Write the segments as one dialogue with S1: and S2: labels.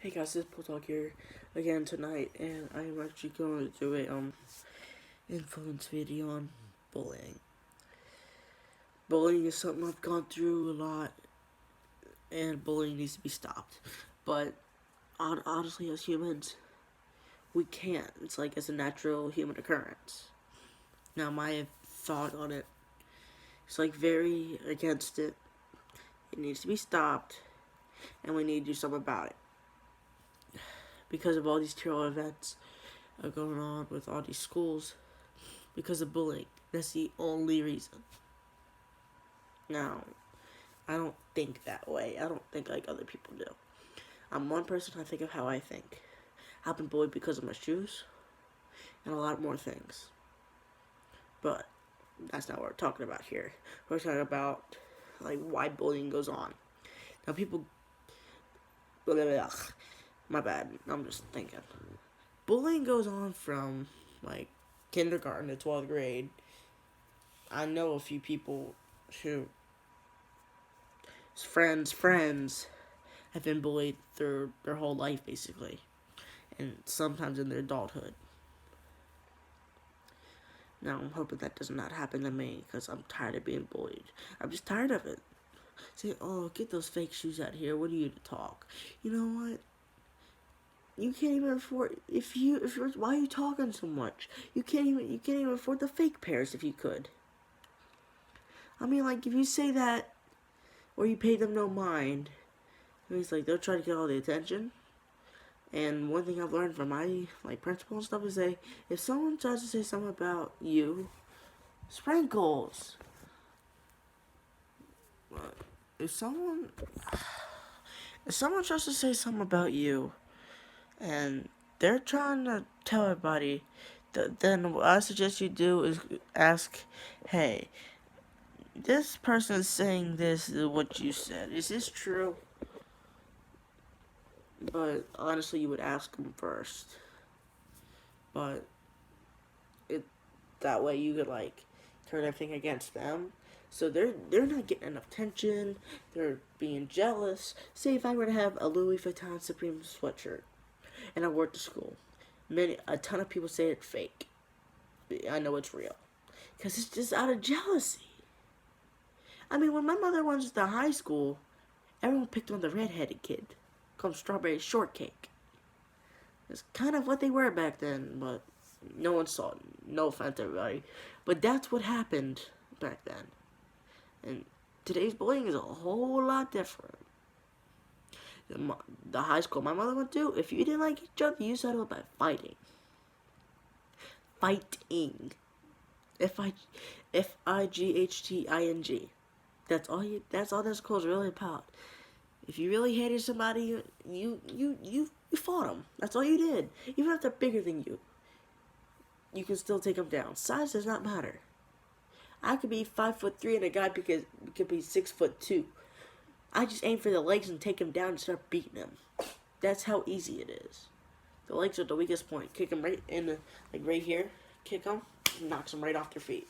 S1: Hey guys, this is Bulldog here again tonight, and I'm actually going to do a influence video on bullying. Bullying is something I've gone through a lot, and bullying needs to be stopped. But honestly, as humans, we can't. It's like it's a natural human occurrence. Now, my thought on it is like very against it. It needs to be stopped, and we need to do something about it because of all these terrible events are going on with all these schools. Because of bullying. That's the only reason. Now, I don't think that way. I don't think like other people do. I'm one person, I think of how I think. I've been bullied because of my shoes and a lot more things. But that's not what we're talking about here. We're talking about like why bullying goes on. Now people my bad. I'm just thinking. Bullying goes on from like kindergarten to 12th grade. I know a few people who friends have been bullied through their whole life, basically, and sometimes in their adulthood. Now, I'm hoping that does not happen to me, because I'm tired of being bullied. I'm just tired of it. Say, oh, get those fake shoes out here. What are you to talk? You know what? You can't even afford why are you talking so much? You can't even afford the fake pairs if you could. I mean, like, if you say that or you pay them no mind, it's like they'll try to get all the attention. And one thing I've learned from my principal and stuff is if someone tries to say something about you, sprinkles. If someone tries to say something about you, and they're trying to tell everybody, then what I suggest you do is ask, hey, this person is saying this is what you said. Is this true? But honestly, you would ask them first. But that way you could turn everything against them. So they're not getting enough attention. They're being jealous. Say if I were to have a Louis Vuitton Supreme sweatshirt and I work to school, a ton of people say it's fake. I know it's real because it's just out of jealousy. I mean, when my mother went to high school, everyone picked on the redheaded kid, called Strawberry Shortcake. It's kind of what they were back then, but no one saw it. No offense, everybody. But that's what happened back then. And today's bullying is a whole lot different. The high school my mother went to, if you didn't like each other, you settled by fighting. Fighting. Fighting. That's all that school is really about. If you really hated somebody, you fought them. That's all you did. Even if they're bigger than you can still take them down. Size does not matter. I could be 5'3" and a guy could be 6'2". I just aim for the legs and take him down and start beating him. That's how easy it is. The legs are the weakest point. Kick him right in right here. Kick him, knocks him right off their feet.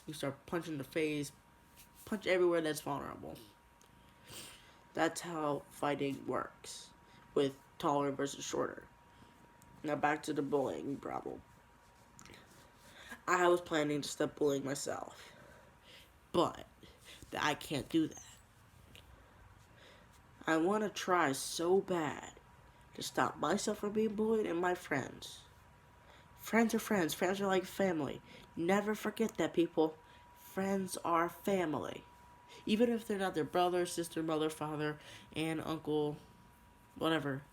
S1: You start punching the face, punch everywhere that's vulnerable. That's how fighting works, with taller versus shorter. Now back to the bullying problem. I was planning to stop bullying myself, but I can't do that. I want to try so bad to stop myself from being bullied and my friends. Friends are friends. Friends are like family. Never forget that, people. Friends are family. Even if they're not their brother, sister, mother, father, aunt, uncle, whatever,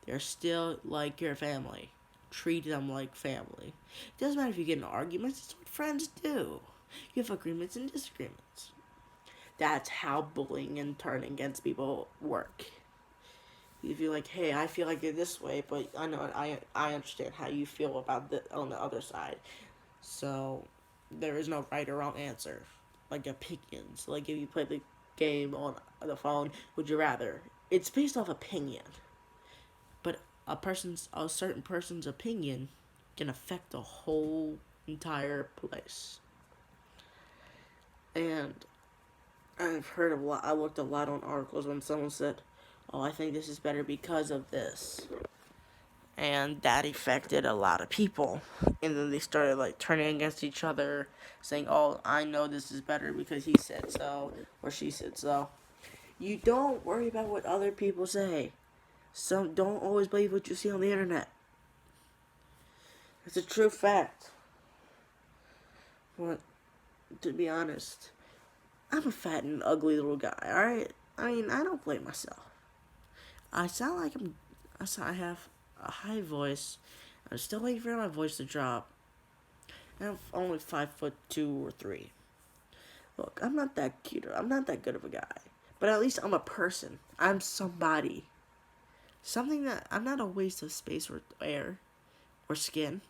S1: they're still like your family. Treat them like family. It doesn't matter if you get in arguments. It's what friends do. You have agreements and disagreements. That's how bullying and turning against people work. If you're like, hey, I feel like it this way, but I know I understand how you feel about on the other side. So there is no right or wrong answer. Like opinions. Like if you play the game on the phone, would you rather? It's based off opinion. But a certain person's opinion can affect the whole entire place. And I've heard a lot. I looked a lot on articles when someone said, Oh, I think this is better because of this. And that affected a lot of people. And then they started like turning against each other, saying, "Oh, I know this is better because he said so or she said so." You don't worry about what other people say. Some don't always believe what you see on the internet. It's a true fact. But to be honest, I'm a fat and ugly little guy. All right. I mean, I don't blame myself. I sound like I have a high voice. I'm still waiting for my voice to drop. And I'm only 5'2" or 5'3". Look, I'm not that cute. I'm not that good of a guy. But at least I'm a person. I'm somebody. Something that I'm not a waste of space or air or skin.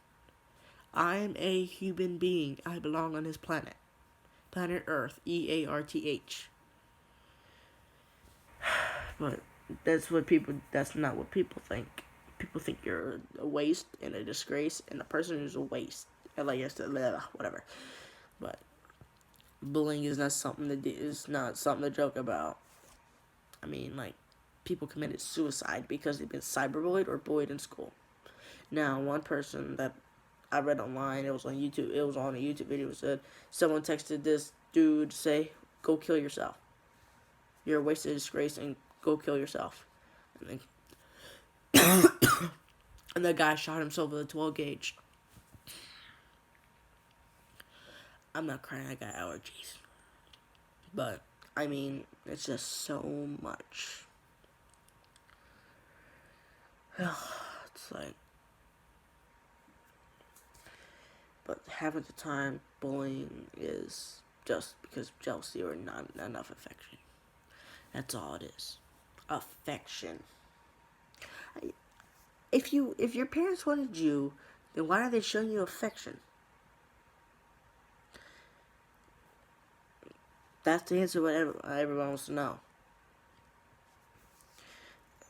S1: I'm a human being. I belong on this planet. Planet Earth. EARTH. But that's not what people think. People think you're a waste and a disgrace and a person who's a waste. And like I said, whatever. But bullying is not something to joke about. I mean, like, people committed suicide because they've been cyberbullied or bullied in school. Now, one person that I read online, it was on YouTube, it was on a YouTube video, said someone texted this dude to say, "Go kill yourself. You're a wasted disgrace and go kill yourself." And then, and the guy shot himself with a 12 gauge. I'm not crying, I got allergies. But, I mean, it's just so much. It's like, but half of the time, bullying is just because of jealousy or not enough affection. That's all it is. Affection. If your parents wanted you, then why are they showing you affection? That's the answer what everyone wants to know.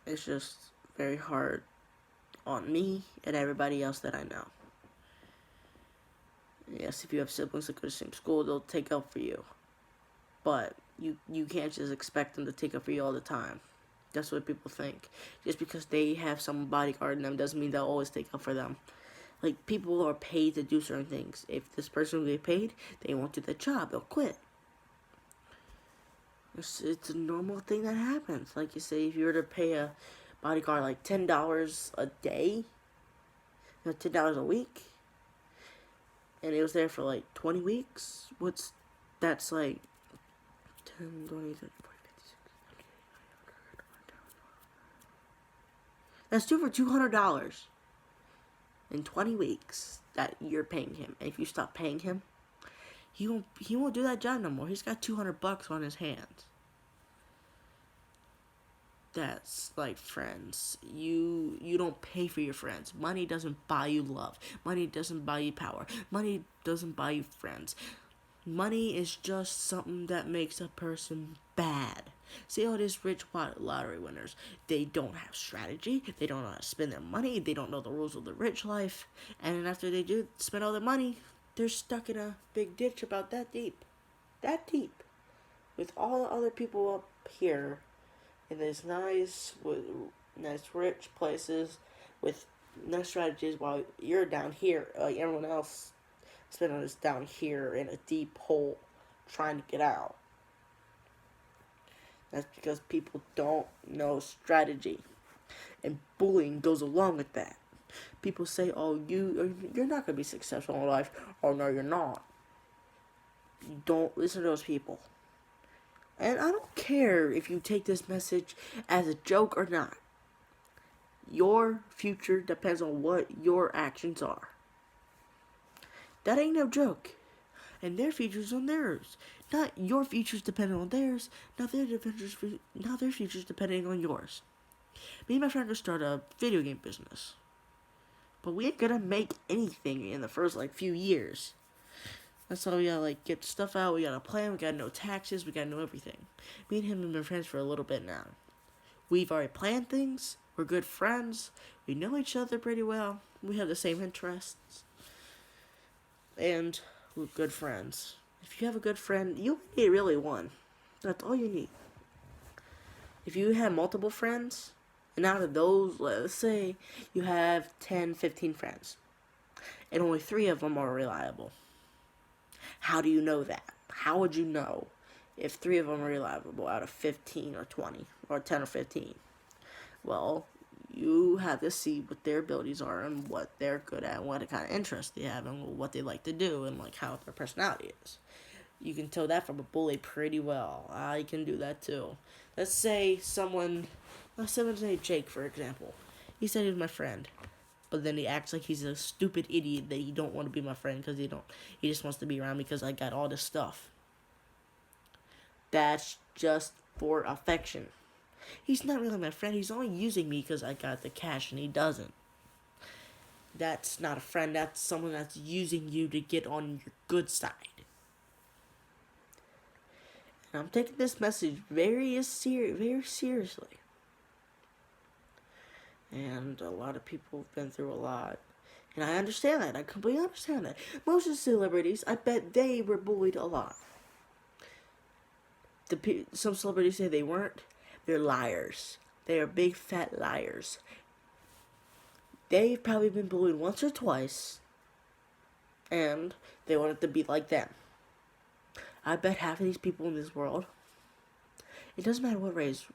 S1: It's just very hard on me and everybody else that I know. Yes, if you have siblings that go to the same school, they'll take up for you. But you can't just expect them to take up for you all the time. That's what people think. Just because they have some bodyguard in them doesn't mean they'll always take up for them. Like, people are paid to do certain things. If this person will get paid, they won't do the job. They'll quit. It's a normal thing that happens. Like you say, if you were to pay a bodyguard like $10 a day, $10 a week, and it was there for like 20 weeks, that's like 10, 20, 30, 40, 50, 60, that's for $200 in 20 weeks that you're paying him. And if you stop paying him, he won't do that job no more. He's got $200 on his hands. That's like friends. You don't pay for your friends. Money doesn't buy you love. Money doesn't buy you power. Money doesn't buy you friends. Money is just something that makes a person bad. See all these rich lottery winners. They don't have strategy. They don't know how to spend their money. They don't know the rules of the rich life. And then after they do spend all their money, they're stuck in a big ditch about that deep. That deep. With all the other people up here in these nice rich places with nice strategies while you're down here, everyone else spending is down here in a deep hole trying to get out. That's because people don't know strategy. And bullying goes along with that. People say, "Oh, you're not going to be successful in life." "Oh, no, you're not." You don't listen to those people. And I don't care if you take this message as a joke or not. Your future depends on what your actions are. That ain't no joke. And their future's on theirs. Not your future's depending on theirs. Not their future's depending on yours. Me and my friend are start a video game business. But we ain't gonna make anything in the first few years. That's why we gotta get stuff out, we gotta plan, we gotta know taxes, we gotta know everything. Me and him have been friends for a little bit now. We've already planned things, we're good friends, we know each other pretty well, we have the same interests, and we're good friends. If you have a good friend, you need really one. That's all you need. If you have multiple friends, and out of those, let's say you have 10, 15 friends, and only 3 of them are reliable. How do you know that? How would you know if 3 of them are reliable out of 15 or 20 or 10 or 15? Well, you have to see what their abilities are and what they're good at and what kind of interest they have and what they like to do and like how their personality is. You can tell that from a bully pretty well. I can do that too. Let's say Jake, for example. He said he was my friend, but then he acts like he's a stupid idiot that he don't want to be my friend because he just wants to be around me because I got all this stuff. That's just for affection. He's not really my friend. He's only using me because I got the cash and he doesn't. That's not a friend. That's someone that's using you to get on your good side. And I'm taking this message very seriously. And a lot of people have been through a lot. And I understand that. I completely understand that. Most of the celebrities, I bet they were bullied a lot. Some celebrities say they weren't. They're liars. They are big fat liars. They've probably been bullied once or twice. And they wanted to be like them. I bet half of these people in this world, it doesn't matter what race,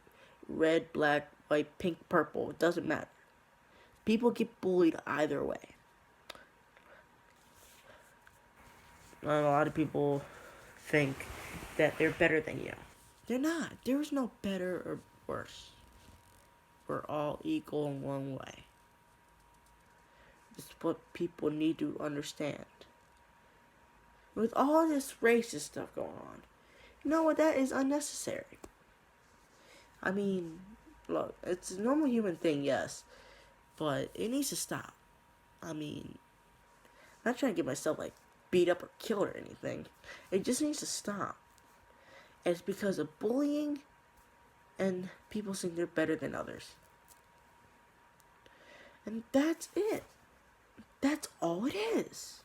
S1: red, black, white, pink, purple, it doesn't matter. People get bullied either way. And a lot of people think that they're better than you. They're not. There is no better or worse. We're all equal in one way. It's what people need to understand. With all this racist stuff going on, you know what? That is unnecessary. I mean, look, it's a normal human thing, yes, but it needs to stop. I mean, I'm not trying to get myself like beat up or killed or anything. It just needs to stop. And it's because of bullying and people think they're better than others. And that's it. That's all it is.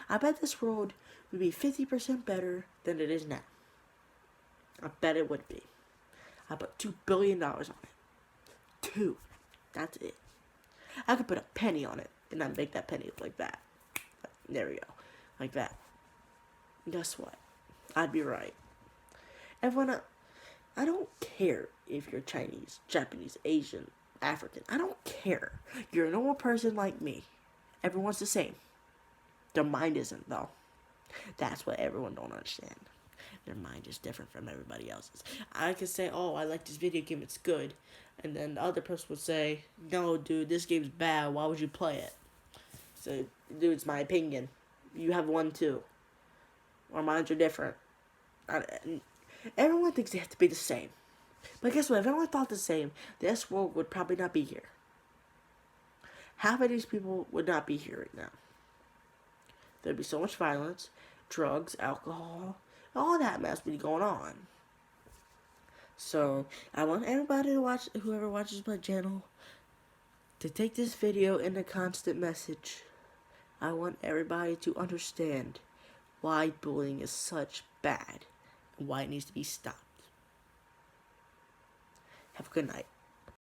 S1: I bet this world would be 50% better than it is now. I bet it would be. I put $2 billion on it. 2. That's it. I could put a penny on it and I'd make that penny look like that. There we go. Like that. And guess what? I'd be right. Everyone, I don't care if you're Chinese, Japanese, Asian, African. I don't care. You're a normal person like me. Everyone's the same. Their mind isn't, though. That's what everyone don't understand. Their mind is different from everybody else's. I could say, oh, I like this video game, it's good. And then the other person would say, no, dude, this game's bad, why would you play it? So, dude, it's my opinion. You have one too. Our minds are different. Everyone thinks they have to be the same. But guess what? If everyone thought the same, this world would probably not be here. Half of these people would not be here right now. There'd be so much violence, drugs, alcohol, all that mess would be going on. So, I want everybody to watch, whoever watches my channel, to take this video in a constant message. I want everybody to understand why bullying is such bad and why it needs to be stopped. Have a good night.